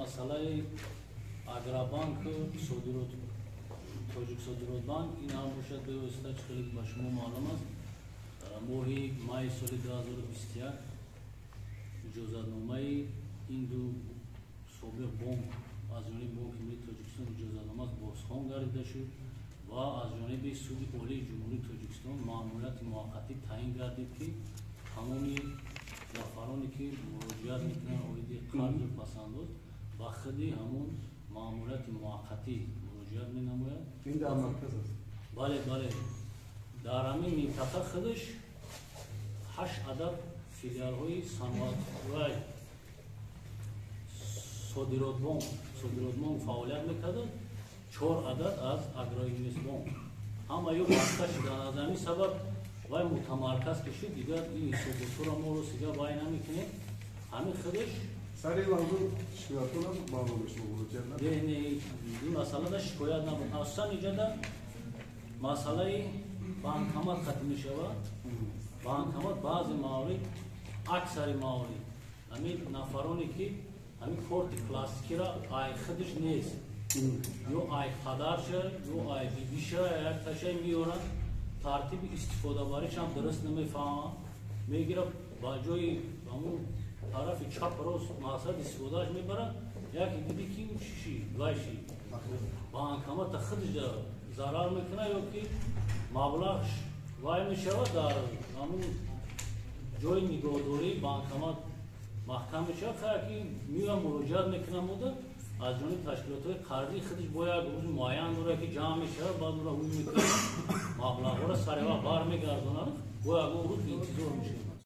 مسئله اگرابانک صادرات تاجیک صادرات بانک این هم باشد به واسطه خیلی با شما معلوم است ماهی مای سال 2021 اجازه‌نامه این دو سابق بانک از جانب بانک ملی تاجیکستان اجازه‌نامه بازخوان گردیده شد و از جانب سود عالی جمهوری تاجیکستان مأموریت موقتی تعیین گردید که تمام نفرانی که مراجعت میکنن اوید قرض و پسنداز و خودی همون مأموریت موقتی مراجعت مینماید. این در مرکز است. بله بله در همین منطقه خودش 8 عدد فیلیال های صنعت و صادرات بانک فعالیت میکردند. 4 عدد از اگراینویست بانک همه یک بسته شدن. از همین سبب وای متمرکز کشید دیگر این حسابات ما رو سیگه وای نمیکنه. همین خودش سر این موضوع شکایت نبود معلوم شما مراجعت نبود؟ نه این مسئله در شکایت نبود. اصلا اینجا مسئله بانکامات ختم می شود. بانکامات بعضی موارد اکثر موارد همین نفرانی که همین کارت کلاسیکی را آی خودش نیست یا آی پدرشه یا آی بیبیشه یک تشه میارن ترتیب استفاده باریش هم درست نمیفهمن میگیره با جای همون طرف چپ راست مقصد استفادهش میبرن یکی دیدی که اون شیشی گایشی بانکامات خودش ضرر میکنه یا که مبلغش وای میشود در همون جای نگهداری بانکامات محکم میشود که میگم مراجعت میکنم بوده از جانب تشکیلات قرضی خودش باید روز معین دوره که جمع میشه بعد دوره اون میکنه مبلغ را سریع بار میگردونن باید اون روز انتظار میشه.